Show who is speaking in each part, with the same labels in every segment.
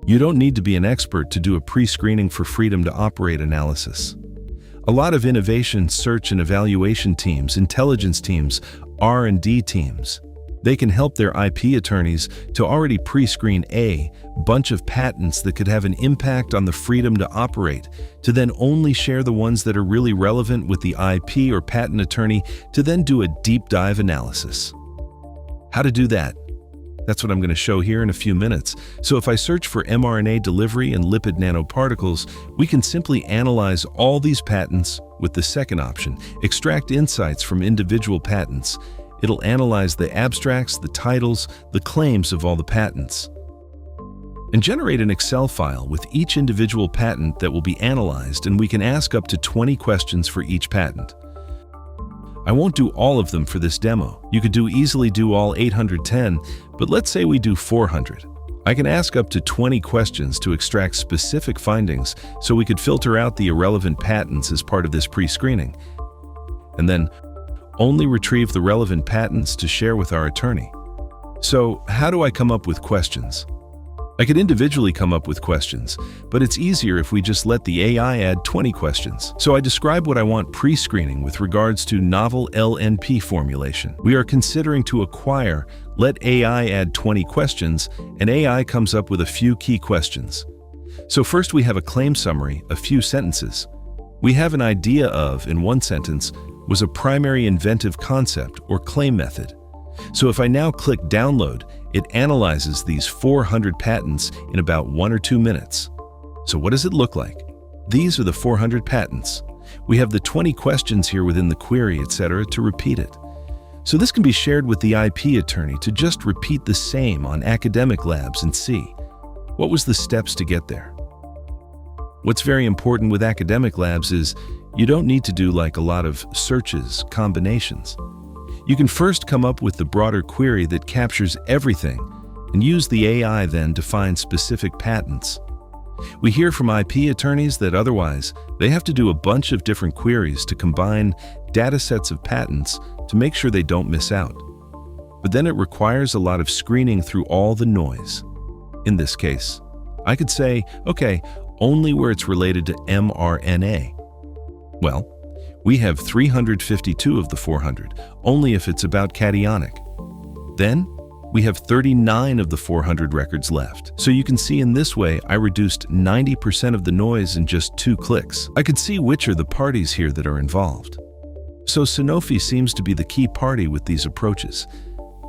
Speaker 1: You don't need to be an expert to do a pre-screening for freedom to operate analysis. A lot of innovation, search and evaluation teams, intelligence teams, R&D teams, they can help their IP attorneys to already pre-screen a bunch of patents that could have an impact on the freedom to operate, to then only share the ones that are really relevant with the IP or patent attorney to then do a deep dive analysis. How to do that? That's what I'm going to show here in a few minutes. So if I search for mRNA delivery and lipid nanoparticles, we can simply analyze all these patents with the second option, extract insights from individual patents. It'll analyze the abstracts, the titles, the claims of all the patents, and generate an Excel file with each individual patent that will be analyzed, and we can ask up to 20 questions for each patent. I won't do all of them for this demo. You could easily do all 810, but let's say we do 400. I can ask up to 20 questions to extract specific findings, so we could filter out the irrelevant patents as part of this pre-screening, and then only retrieve the relevant patents to share with our attorney. So how do I come up with questions? I could individually come up with questions, but it's easier if we just let the AI add 20 questions. So I describe what I want pre-screening with regards to novel LNP formulation. We are considering to acquire, let AI add 20 questions, and AI comes up with a few key questions. So first we have a claim summary, a few sentences. We have an idea of, in one sentence, was a primary inventive concept or claim method. So if I now click download, it analyzes these 400 patents in about 1 or 2 minutes. So what does it look like? These are the 400 patents. We have the 20 questions here within the query, etc., to repeat it. So this can be shared with the IP attorney to just repeat the same on academic labs and see what was the steps to get there. What's very important with academic labs is you don't need to do like a lot of searches, combinations. You can first come up with the broader query that captures everything and use the AI then to find specific patents. We hear from IP attorneys that otherwise they have to do a bunch of different queries to combine data sets of patents to make sure they don't miss out. But then it requires a lot of screening through all the noise. In this case, I could say, okay, only where it's related to mRNA. Well, we have 352 of the 400, only if it's about cationic. Then, we have 39 of the 400 records left. So you can see in this way, I reduced 90% of the noise in just 2 clicks. I could see which are the parties here that are involved. So Sanofi seems to be the key party with these approaches.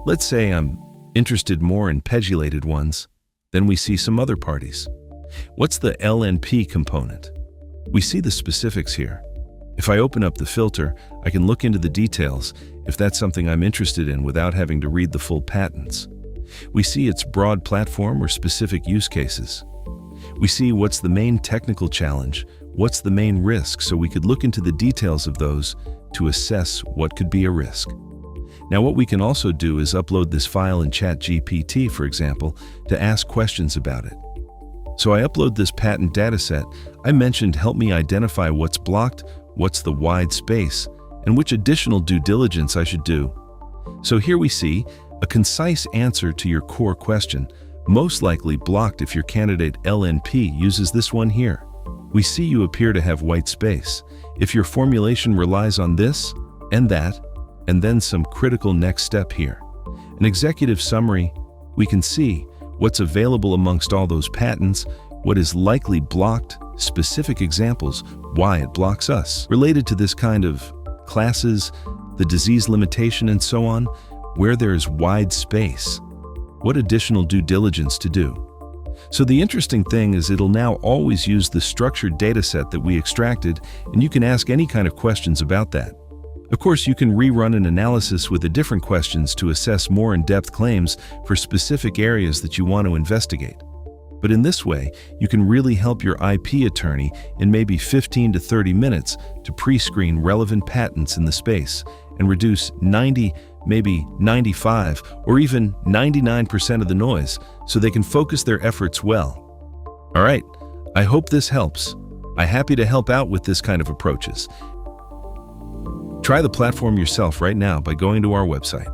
Speaker 1: Let's say I'm interested more in pegylated ones. Then we see some other parties. What's the LNP component? We see the specifics here. If I open up the filter, I can look into the details if that's something I'm interested in without having to read the full patents. We see its broad platform or specific use cases. We see what's the main technical challenge, what's the main risk, so we could look into the details of those to assess what could be a risk. Now what we can also do is upload this file in ChatGPT, for example, to ask questions about it. So I upload this patent dataset I mentioned, help me identify what's blocked, what's the wide space, and which additional due diligence I should do. So here we see a concise answer to your core question, most likely blocked if your candidate LNP uses this one here. We see you appear to have white space. If your formulation relies on this and that, and then some critical next step here. An executive summary, we can see what's available amongst all those patents, what is likely blocked, specific examples, why it blocks us. Related to this kind of classes, the disease limitation and so on, where there is wide space, what additional due diligence to do. So the interesting thing is it'll now always use the structured data set that we extracted, and you can ask any kind of questions about that. Of course, you can rerun an analysis with the different questions to assess more in-depth claims for specific areas that you want to investigate. But in this way, you can really help your IP attorney in maybe 15 to 30 minutes to pre-screen relevant patents in the space and reduce 90, maybe 95, or even 99% of the noise so they can focus their efforts well. All right, I hope this helps. I'm happy to help out with this kind of approaches. Try the platform yourself right now by going to our website.